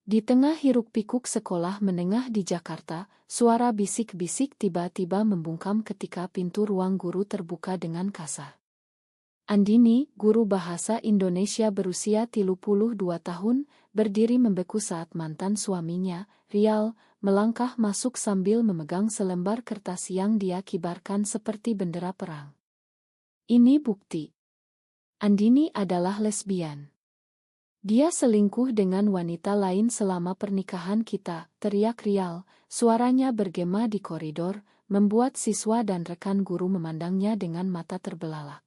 Di tengah hiruk-pikuk sekolah menengah di Jakarta, suara bisik-bisik tiba-tiba membungkam ketika pintu ruang guru terbuka dengan kasar. Andini, guru bahasa Indonesia berusia 32 tahun, berdiri membeku saat mantan suaminya, Rial, melangkah masuk sambil memegang selembar kertas yang dia kibarkan seperti bendera perang. Ini bukti. Andini adalah lesbian. Dia selingkuh dengan wanita lain selama pernikahan kita, teriak Rial, suaranya bergema di koridor, membuat siswa dan rekan guru memandangnya dengan mata terbelalak.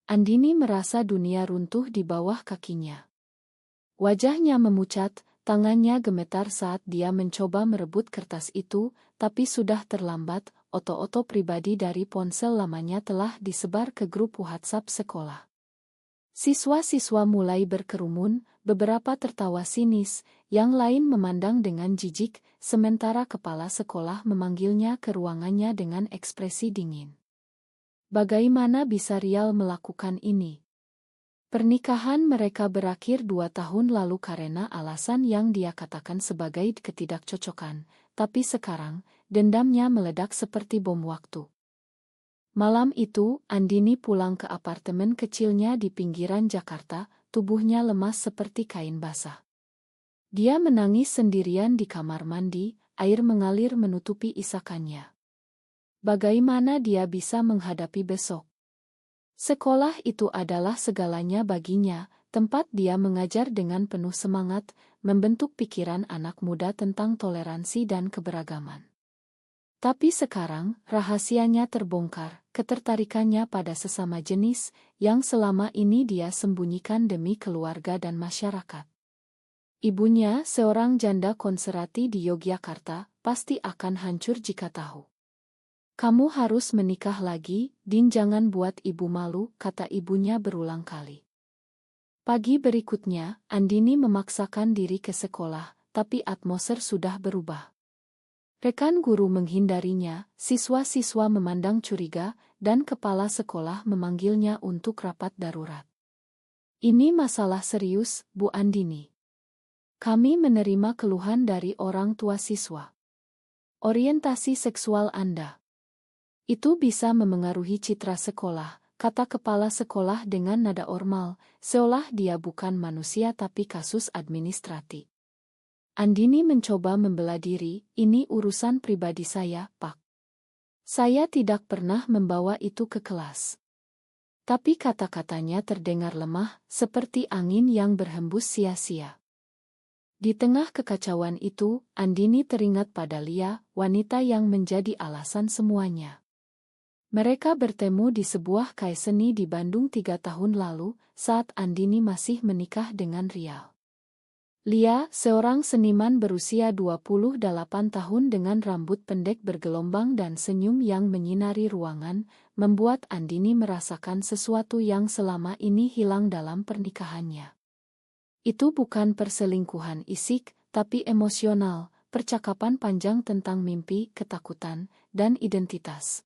Andini merasa dunia runtuh di bawah kakinya. Wajahnya memucat, tangannya gemetar saat dia mencoba merebut kertas itu, tapi sudah terlambat, foto-foto pribadi dari ponsel lamanya telah disebar ke grup WhatsApp sekolah. Siswa-siswa mulai berkerumun, beberapa tertawa sinis, yang lain memandang dengan jijik, sementara kepala sekolah memanggilnya ke ruangannya dengan ekspresi dingin. Bagaimana bisa Rial melakukan ini? Pernikahan mereka berakhir 2 tahun lalu karena alasan yang dia katakan sebagai ketidakcocokan, tapi sekarang, dendamnya meledak seperti bom waktu. Malam itu, Andini pulang ke apartemen kecilnya di pinggiran Jakarta, tubuhnya lemas seperti kain basah. Dia menangis sendirian di kamar mandi, air mengalir menutupi isakannya. Bagaimana dia bisa menghadapi besok? Sekolah itu adalah segalanya baginya, tempat dia mengajar dengan penuh semangat, membentuk pikiran anak muda tentang toleransi dan keberagaman. Tapi sekarang, rahasianya terbongkar, ketertarikannya pada sesama jenis, yang selama ini dia sembunyikan demi keluarga dan masyarakat. Ibunya, seorang janda konserati di Yogyakarta, pasti akan hancur jika tahu. Kamu harus menikah lagi, Din, jangan buat ibu malu, kata ibunya berulang kali. Pagi berikutnya, Andini memaksakan diri ke sekolah, tapi atmosfer sudah berubah. Rekan guru menghindarinya, siswa-siswa memandang curiga, dan kepala sekolah memanggilnya untuk rapat darurat. Ini masalah serius, Bu Andini. Kami menerima keluhan dari orang tua siswa. Orientasi seksual Anda. Itu bisa memengaruhi citra sekolah, kata kepala sekolah dengan nada formal, seolah dia bukan manusia tapi kasus administratif. Andini mencoba membela diri, ini urusan pribadi saya, Pak. Saya tidak pernah membawa itu ke kelas. Tapi kata-katanya terdengar lemah, seperti angin yang berhembus sia-sia. Di tengah kekacauan itu, Andini teringat pada Lia, wanita yang menjadi alasan semuanya. Mereka bertemu di sebuah kai seni di Bandung 3 tahun lalu, saat Andini masih menikah dengan Rial. Lia, seorang seniman berusia 28 tahun dengan rambut pendek bergelombang dan senyum yang menyinari ruangan, membuat Andini merasakan sesuatu yang selama ini hilang dalam pernikahannya. Itu bukan perselingkuhan isik, tapi emosional, percakapan panjang tentang mimpi, ketakutan, dan identitas.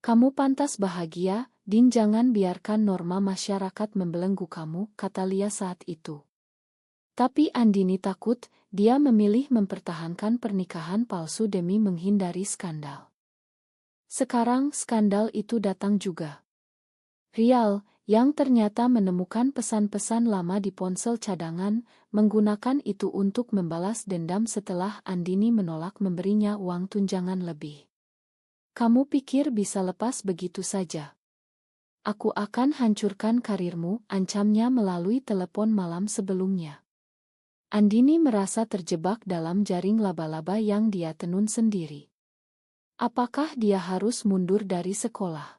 Kamu pantas bahagia, Din, jangan biarkan norma masyarakat membelenggu kamu, kata Lia saat itu. Tapi Andini takut, dia memilih mempertahankan pernikahan palsu demi menghindari skandal. Sekarang skandal itu datang juga. Rial, yang ternyata menemukan pesan-pesan lama di ponsel cadangan, menggunakan itu untuk membalas dendam setelah Andini menolak memberinya uang tunjangan lebih. Kamu pikir bisa lepas begitu saja? Aku akan hancurkan karirmu, ancamnya melalui telepon malam sebelumnya. Andini merasa terjebak dalam jaring laba-laba yang dia tenun sendiri. Apakah dia harus mundur dari sekolah?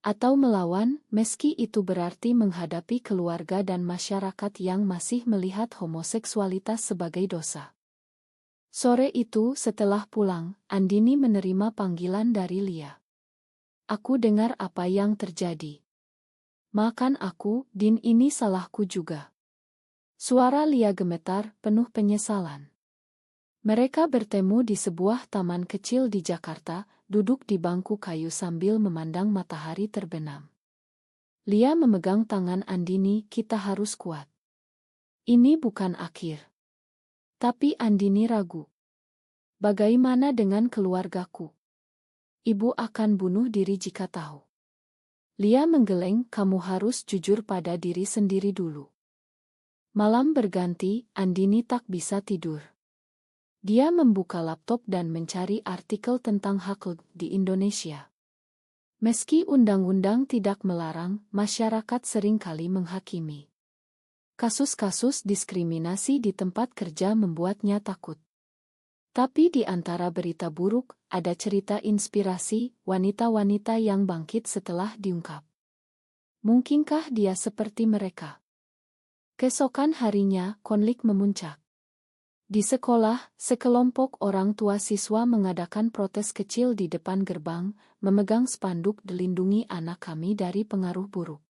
Atau melawan, meski itu berarti menghadapi keluarga dan masyarakat yang masih melihat homoseksualitas sebagai dosa? Sore itu, setelah pulang, Andini menerima panggilan dari Lia. Aku dengar apa yang terjadi. Maafkan aku, Din, ini salahku juga. Suara Lia gemetar, penuh penyesalan. Mereka bertemu di sebuah taman kecil di Jakarta, duduk di bangku kayu sambil memandang matahari terbenam. Lia memegang tangan Andini, kita harus kuat. Ini bukan akhir. Tapi Andini ragu. Bagaimana dengan keluargaku? Ibu akan bunuh diri jika tahu. Lia menggeleng, kamu harus jujur pada diri sendiri dulu. Malam berganti, Andini tak bisa tidur. Dia membuka laptop dan mencari artikel tentang hak di Indonesia. Meski undang-undang tidak melarang, masyarakat seringkali menghakimi. Kasus-kasus diskriminasi di tempat kerja membuatnya takut. Tapi di antara berita buruk, ada cerita inspirasi, wanita-wanita yang bangkit setelah diungkap. Mungkinkah dia seperti mereka? Keesokan harinya, konflik memuncak. Di sekolah, sekelompok orang tua siswa mengadakan protes kecil di depan gerbang, memegang spanduk "Dilindungi anak kami dari pengaruh buruk".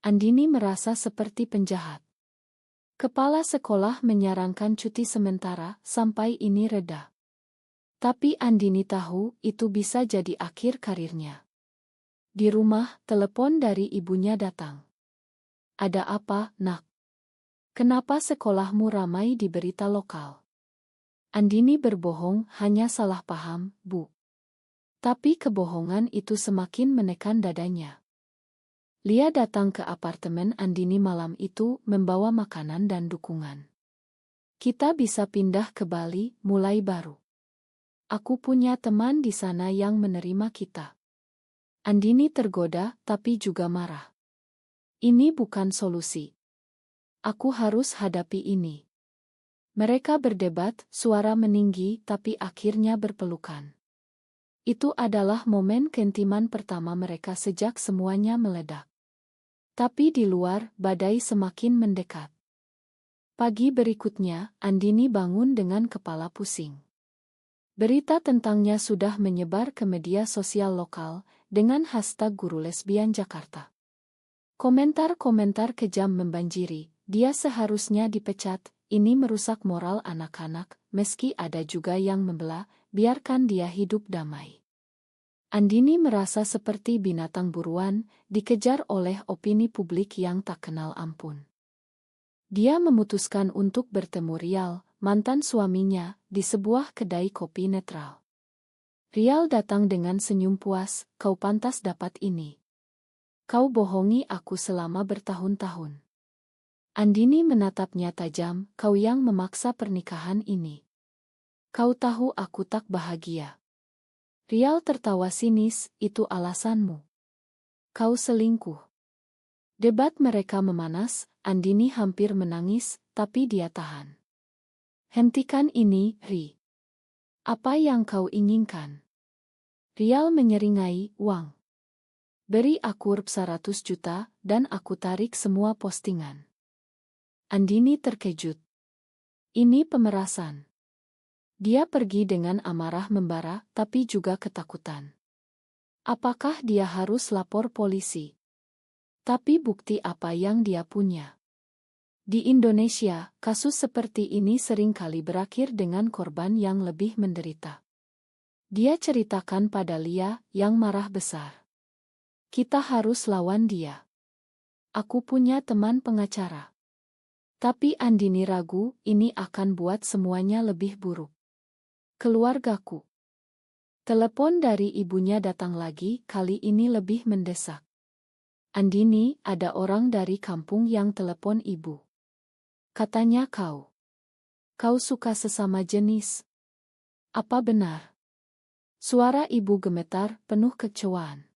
Andini merasa seperti penjahat. Kepala sekolah menyarankan cuti sementara sampai ini reda. Tapi Andini tahu itu bisa jadi akhir karirnya. Di rumah, telepon dari ibunya datang. Ada apa, nak? Kenapa sekolahmu ramai di berita lokal? Andini berbohong, hanya salah paham, Bu. Tapi kebohongan itu semakin menekan dadanya. Lia datang ke apartemen Andini malam itu membawa makanan dan dukungan. Kita bisa pindah ke Bali, mulai baru. Aku punya teman di sana yang menerima kita. Andini tergoda, tapi juga marah. Ini bukan solusi. Aku harus hadapi ini. Mereka berdebat, suara meninggi, tapi akhirnya berpelukan. Itu adalah momen keintiman pertama mereka sejak semuanya meledak. Tapi di luar, badai semakin mendekat. Pagi berikutnya, Andini bangun dengan kepala pusing. Berita tentangnya sudah menyebar ke media sosial lokal dengan hashtag Guru Lesbian Jakarta. Komentar-komentar kejam membanjiri, dia seharusnya dipecat, ini merusak moral anak-anak, meski ada juga yang membela, biarkan dia hidup damai. Andini merasa seperti binatang buruan, dikejar oleh opini publik yang tak kenal ampun. Dia memutuskan untuk bertemu Rial, mantan suaminya, di sebuah kedai kopi netral. Rial datang dengan senyum puas, kau pantas dapat ini. Kau bohongi aku selama bertahun-tahun. Andini menatapnya tajam, kau yang memaksa pernikahan ini. Kau tahu aku tak bahagia. Rial tertawa sinis, itu alasanmu. Kau selingkuh. Debat mereka memanas, Andini hampir menangis, tapi dia tahan. Hentikan ini, Ri. Apa yang kau inginkan? Rial menyeringai, uang. Beri aku 100 juta, dan aku tarik semua postingan. Andini terkejut. Ini pemerasan. Dia pergi dengan amarah membara, tapi juga ketakutan. Apakah dia harus lapor polisi? Tapi bukti apa yang dia punya? Di Indonesia, kasus seperti ini seringkali berakhir dengan korban yang lebih menderita. Dia ceritakan pada Lia, yang marah besar. Kita harus lawan dia. Aku punya teman pengacara. Tapi Andini ragu, ini akan buat semuanya lebih buruk. Keluargaku. Telepon dari ibunya datang lagi, kali ini lebih mendesak. Andini, ada orang dari kampung yang telepon ibu. Katanya kau suka sesama jenis. Apa benar? Suara ibu gemetar, penuh kecewaan.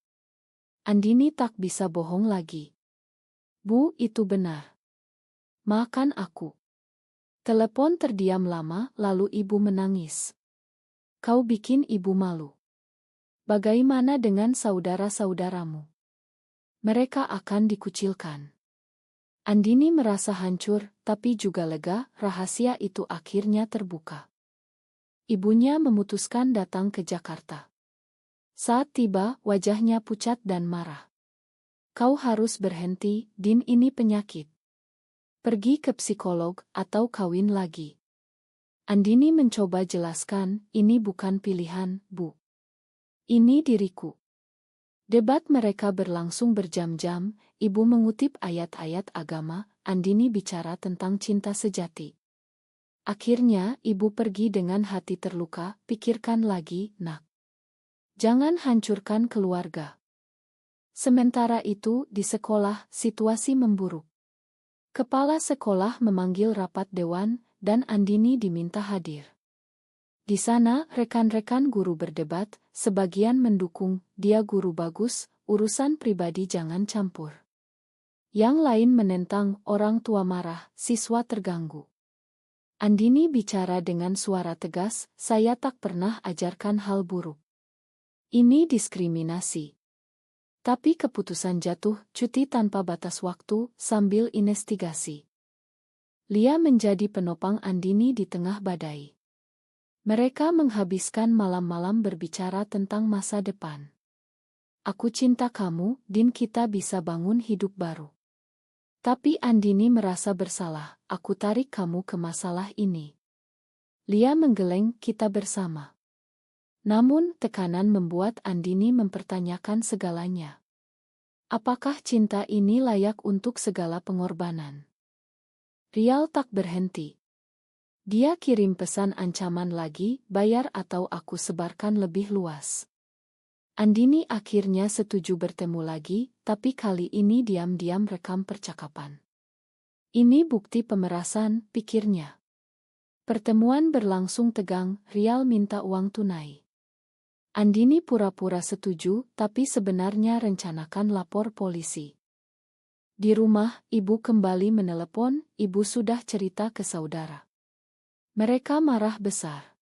Andini tak bisa bohong lagi. Bu, itu benar. Maafkan aku. Telepon terdiam lama, lalu ibu menangis. Kau bikin ibu malu. Bagaimana dengan saudara-saudaramu? Mereka akan dikucilkan. Andini merasa hancur, tapi juga lega, rahasia itu akhirnya terbuka. Ibunya memutuskan datang ke Jakarta. Saat tiba, wajahnya pucat dan marah. Kau harus berhenti, Din, ini penyakit. Pergi ke psikolog, atau kawin lagi. Andini mencoba jelaskan, ini bukan pilihan, Bu. Ini diriku. Debat mereka berlangsung berjam-jam, ibu mengutip ayat-ayat agama, Andini bicara tentang cinta sejati. Akhirnya, ibu pergi dengan hati terluka. Pikirkan lagi, nak. Jangan hancurkan keluarga. Sementara itu, di sekolah, situasi memburuk. Kepala sekolah memanggil rapat dewan, dan Andini diminta hadir. Di sana, rekan-rekan guru berdebat, sebagian mendukung, dia guru bagus, urusan pribadi jangan campur. Yang lain menentang, orang tua marah, siswa terganggu. Andini bicara dengan suara tegas, saya tak pernah ajarkan hal buruk. Ini diskriminasi. Tapi keputusan jatuh, cuti tanpa batas waktu, sambil investigasi. Lia menjadi penopang Andini di tengah badai. Mereka menghabiskan malam-malam berbicara tentang masa depan. Aku cinta kamu, Din, kita bisa bangun hidup baru. Tapi Andini merasa bersalah, aku tarik kamu ke masalah ini. Lia menggeleng, kita bersama. Namun, tekanan membuat Andini mempertanyakan segalanya. Apakah cinta ini layak untuk segala pengorbanan? Rial tak berhenti. Dia kirim pesan ancaman lagi, bayar atau aku sebarkan lebih luas. Andini akhirnya setuju bertemu lagi, tapi kali ini diam-diam rekam percakapan. Ini bukti pemerasan, pikirnya. Pertemuan berlangsung tegang, Rial minta uang tunai. Andini pura-pura setuju, tapi sebenarnya rencanakan lapor polisi. Di rumah, ibu kembali menelepon, ibu sudah cerita ke saudara. Mereka marah besar.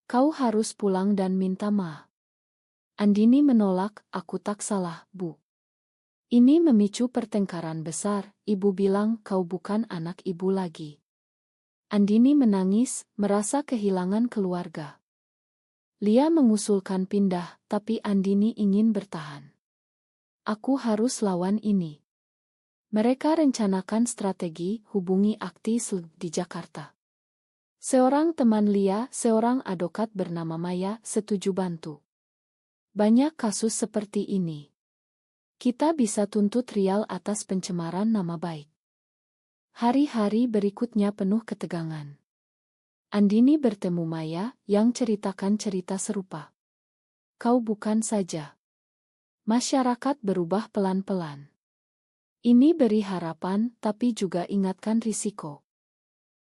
Kau harus pulang dan minta maaf. Andini menolak, aku tak salah, Bu. Ini memicu pertengkaran besar, ibu bilang kau bukan anak ibu lagi. Andini menangis, merasa kehilangan keluarga. Lia mengusulkan pindah, tapi Andini ingin bertahan. Aku harus lawan ini. Mereka rencanakan strategi, hubungi akti di Jakarta. Seorang teman Lia, seorang advokat bernama Maya, setuju bantu. Banyak kasus seperti ini. Kita bisa tuntut Rial atas pencemaran nama baik. Hari-hari berikutnya penuh ketegangan. Andini bertemu Maya, yang ceritakan cerita serupa. Kau bukan saja. Masyarakat berubah pelan-pelan. Ini beri harapan, tapi juga ingatkan risiko.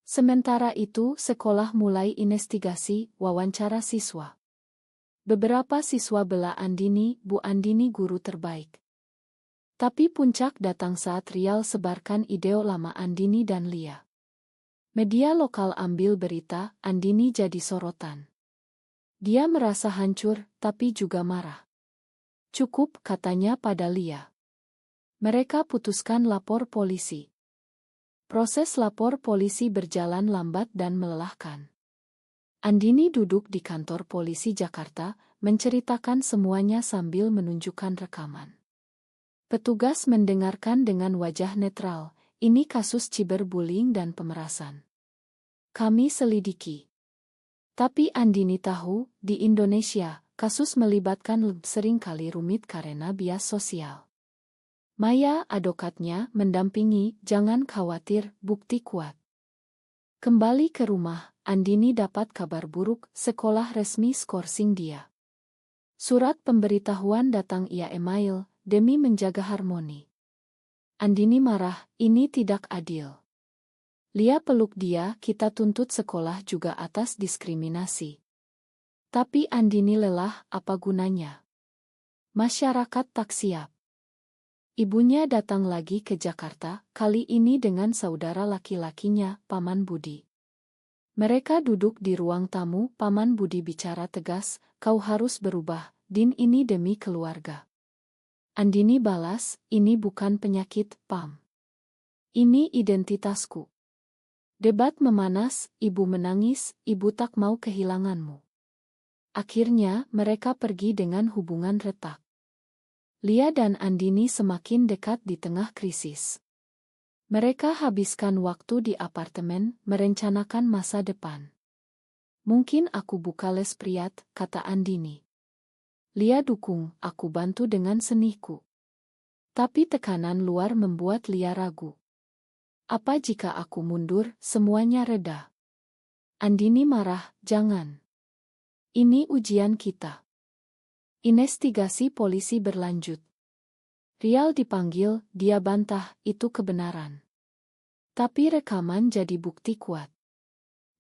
Sementara itu, sekolah mulai investigasi, wawancara siswa. Beberapa siswa bela Andini, Bu Andini guru terbaik. Tapi puncak datang saat Rial sebarkan ide lama Andini dan Lia. Media lokal ambil berita, Andini jadi sorotan. Dia merasa hancur, tapi juga marah. Cukup, katanya pada Lia. Mereka putuskan lapor polisi. Proses lapor polisi berjalan lambat dan melelahkan. Andini duduk di kantor polisi Jakarta, menceritakan semuanya sambil menunjukkan rekaman. Petugas mendengarkan dengan wajah netral, ini kasus cyberbullying dan pemerasan. Kami selidiki. Tapi Andini tahu, di Indonesia, kasus melibatkan sering kali rumit karena bias sosial. Maya, advokatnya, mendampingi, jangan khawatir, bukti kuat. Kembali ke rumah, Andini dapat kabar buruk, sekolah resmi skorsing dia. Surat pemberitahuan datang ia email, demi menjaga harmoni. Andini marah, ini tidak adil. Lia peluk dia, kita tuntut sekolah juga atas diskriminasi. Tapi Andini lelah, apa gunanya? Masyarakat tak siap. Ibunya datang lagi ke Jakarta, kali ini dengan saudara laki-lakinya, Paman Budi. Mereka duduk di ruang tamu, Paman Budi bicara tegas, kau harus berubah, Din, ini demi keluarga. Andini balas, ini bukan penyakit, Pam. Ini identitasku. Debat memanas, ibu menangis, ibu tak mau kehilanganmu. Akhirnya, mereka pergi dengan hubungan retak. Lia dan Andini semakin dekat di tengah krisis. Mereka habiskan waktu di apartemen, merencanakan masa depan. Mungkin aku buka les priat, kata Andini. Lia dukung, aku bantu dengan seniku. Tapi tekanan luar membuat Lia ragu. Apa jika aku mundur, semuanya reda? Andini marah, jangan. Ini ujian kita. Investigasi polisi berlanjut. Rial dipanggil, dia bantah, itu kebenaran. Tapi rekaman jadi bukti kuat.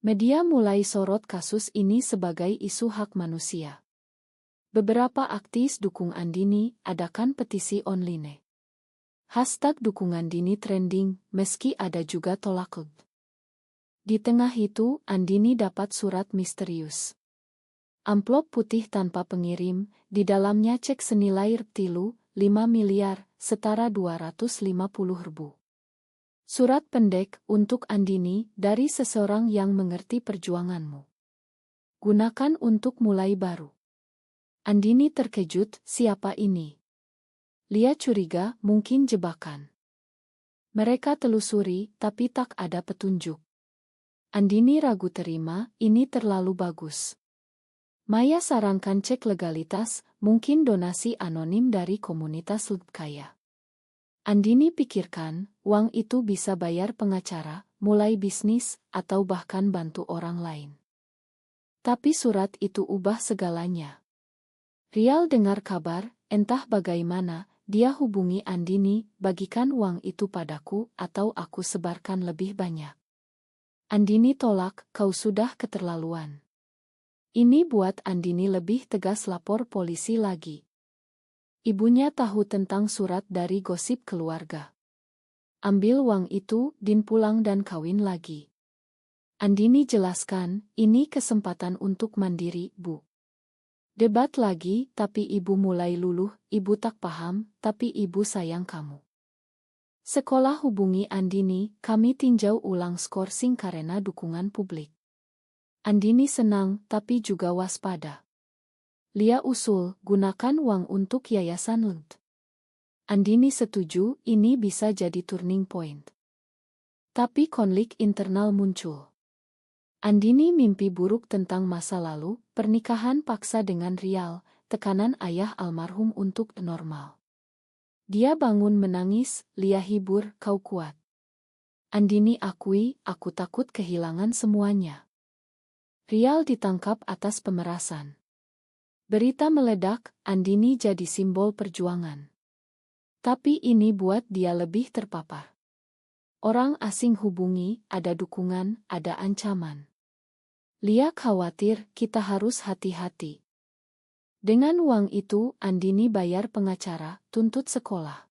Media mulai sorot kasus ini sebagai isu hak manusia. Beberapa aktivis dukung Andini adakan petisi online. Hashtag dukungan Dini trending, meski ada juga tolak. Di tengah itu, Andini dapat surat misterius. Amplop putih tanpa pengirim, di dalamnya cek senilai Rp5 miliar, setara 250.000. Surat pendek untuk Andini dari seseorang yang mengerti perjuanganmu. Gunakan untuk mulai baru. Andini terkejut, siapa ini? Lia curiga, mungkin jebakan. Mereka telusuri, tapi tak ada petunjuk. Andini ragu terima, ini terlalu bagus. Maya sarankan cek legalitas, mungkin donasi anonim dari komunitas kaya. Andini pikirkan, uang itu bisa bayar pengacara, mulai bisnis, atau bahkan bantu orang lain. Tapi surat itu ubah segalanya. Rial dengar kabar, entah bagaimana, dia hubungi Andini, bagikan uang itu padaku atau aku sebarkan lebih banyak. Andini tolak, kau sudah keterlaluan. Ini buat Andini lebih tegas lapor polisi lagi. Ibunya tahu tentang surat dari gosip keluarga. Ambil uang itu, Din pulang dan kawin lagi. Andini jelaskan, ini kesempatan untuk mandiri, Bu. Debat lagi, tapi ibu mulai luluh, ibu tak paham, tapi ibu sayang kamu. Sekolah hubungi Andini, kami tinjau ulang skorsing karena dukungan publik. Andini senang, tapi juga waspada. Lia usul, gunakan uang untuk yayasan LUD. Andini setuju, ini bisa jadi turning point. Tapi konflik internal muncul. Andini mimpi buruk tentang masa lalu, pernikahan paksa dengan Rial, tekanan ayah almarhum untuk normal. Dia bangun menangis, Lia hibur, kau kuat. Andini akui, aku takut kehilangan semuanya. Rial ditangkap atas pemerasan. Berita meledak, Andini jadi simbol perjuangan. Tapi ini buat dia lebih terpapar. Orang asing hubungi, ada dukungan, ada ancaman. Lia khawatir, kita harus hati-hati. Dengan uang itu, Andini bayar pengacara, tuntut sekolah.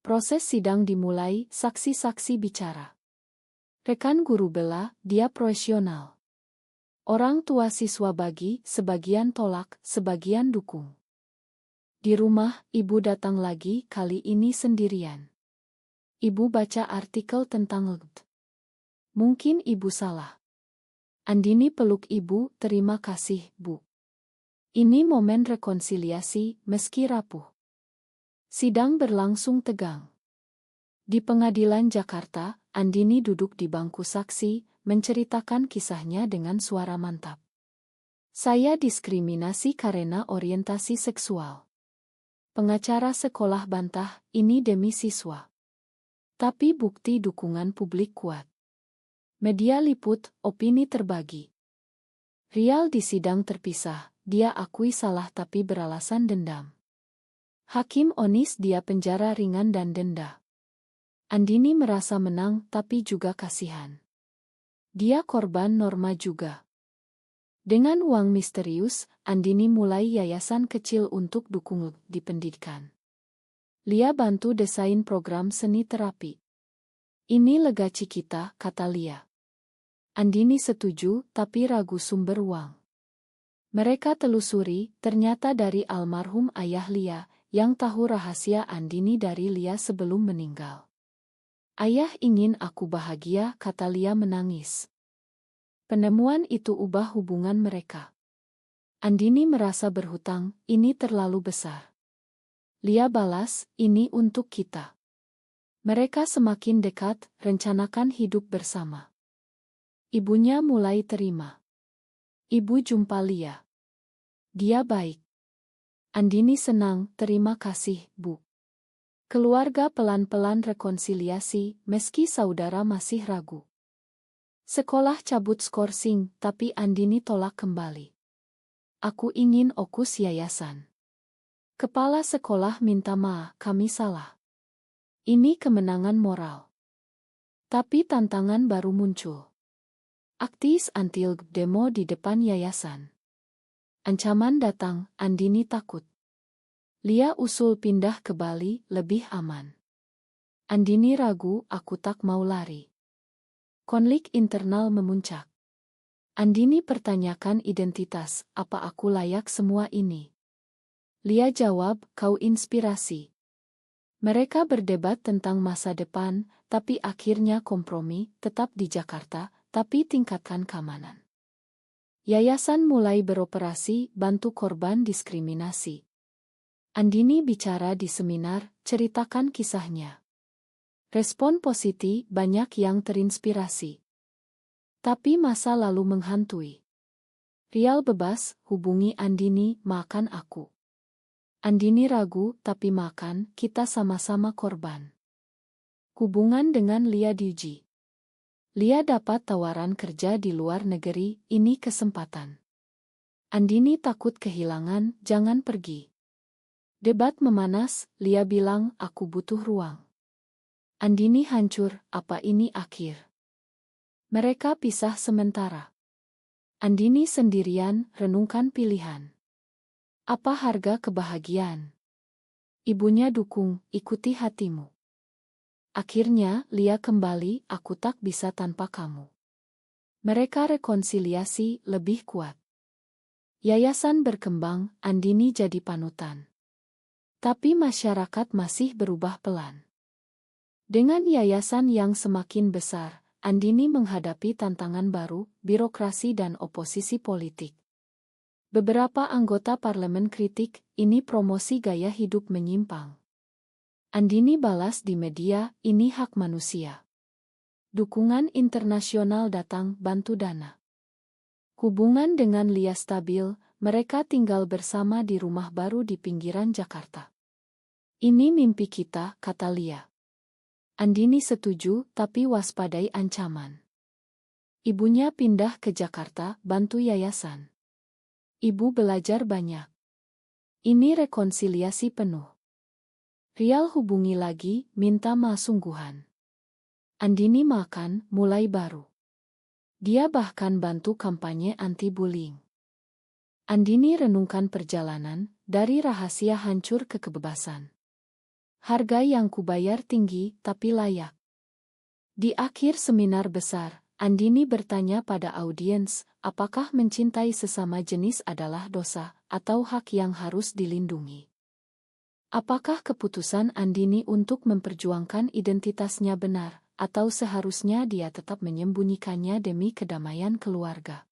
Proses sidang dimulai, saksi-saksi bicara. Rekan guru bela, dia profesional. Orang tua siswa bagi, sebagian tolak, sebagian dukung. Di rumah, ibu datang lagi, kali ini sendirian. Ibu baca artikel tentang LUD. Mungkin ibu salah. Andini peluk ibu, terima kasih, Bu. Ini momen rekonsiliasi, meski rapuh. Sidang berlangsung tegang. Di pengadilan Jakarta, Andini duduk di bangku saksi, menceritakan kisahnya dengan suara mantap. Saya diskriminasi karena orientasi seksual. Pengacara sekolah bantah, ini demi siswa. Tapi bukti dukungan publik kuat. Media liput, opini terbagi. Rial di sidang terpisah, dia akui salah tapi beralasan dendam. Hakim vonis dia penjara ringan dan denda. Andini merasa menang tapi juga kasihan. Dia korban norma juga. Dengan uang misterius, Andini mulai yayasan kecil untuk dukung di pendidikan. Lia bantu desain program seni terapi. Ini legacy kita, kata Lia. Andini setuju, tapi ragu sumber uang. Mereka telusuri, ternyata dari almarhum ayah Lia, yang tahu rahasia Andini dari Lia sebelum meninggal. Ayah ingin aku bahagia, kata Lia menangis. Penemuan itu ubah hubungan mereka. Andini merasa berhutang, ini terlalu besar. Lia balas, ini untuk kita. Mereka semakin dekat, rencanakan hidup bersama. Ibunya mulai terima. Ibu jumpa Lia. Dia baik. Andini senang, terima kasih, Bu. Keluarga pelan-pelan rekonsiliasi, meski saudara masih ragu. Sekolah cabut skorsing, tapi Andini tolak kembali. Aku ingin okus yayasan. Kepala sekolah minta maaf, kami salah. Ini kemenangan moral. Tapi tantangan baru muncul. Aktis anti demo di depan yayasan. Ancaman datang, Andini takut. Lia usul pindah ke Bali, lebih aman. Andini ragu, aku tak mau lari. Konflik internal memuncak. Andini pertanyakan identitas, apa aku layak semua ini? Lia jawab, kau inspirasi. Mereka berdebat tentang masa depan, tapi akhirnya kompromi, tetap di Jakarta, tapi tingkatkan keamanan. Yayasan mulai beroperasi, bantu korban diskriminasi. Andini bicara di seminar, ceritakan kisahnya. Respon positif, banyak yang terinspirasi. Tapi masa lalu menghantui. Rial bebas, hubungi Andini, makan aku. Andini ragu, tapi makan, kita sama-sama korban. Hubungan dengan Lia diuji. Lia dapat tawaran kerja di luar negeri, ini kesempatan. Andini takut kehilangan, jangan pergi. Debat memanas, Lia bilang, aku butuh ruang. Andini hancur, apa ini akhir? Mereka pisah sementara. Andini sendirian, renungkan pilihan. Apa harga kebahagiaan? Ibunya dukung, ikuti hatimu. Akhirnya, Lia kembali, aku tak bisa tanpa kamu. Mereka rekonsiliasi, lebih kuat. Yayasan berkembang, Andini jadi panutan. Tapi masyarakat masih berubah pelan. Dengan yayasan yang semakin besar, Andini menghadapi tantangan baru, birokrasi dan oposisi politik. Beberapa anggota parlemen kritik, ini promosi gaya hidup menyimpang. Andini balas di media, ini hak manusia. Dukungan internasional datang, bantu dana. Hubungan dengan Lia stabil, mereka tinggal bersama di rumah baru di pinggiran Jakarta. Ini mimpi kita, kata Lia. Andini setuju, tapi waspadai ancaman. Ibunya pindah ke Jakarta, bantu yayasan. Ibu belajar banyak. Ini rekonsiliasi penuh. Rial hubungi lagi, minta sungguhan. Andini makan, mulai baru. Dia bahkan bantu kampanye anti-bullying. Andini renungkan perjalanan, dari rahasia hancur ke kebebasan. Harga yang kubayar tinggi, tapi layak. Di akhir seminar besar, Andini bertanya pada audiens, apakah mencintai sesama jenis adalah dosa, atau hak yang harus dilindungi? Apakah keputusan Andini untuk memperjuangkan identitasnya benar, atau seharusnya dia tetap menyembunyikannya demi kedamaian keluarga?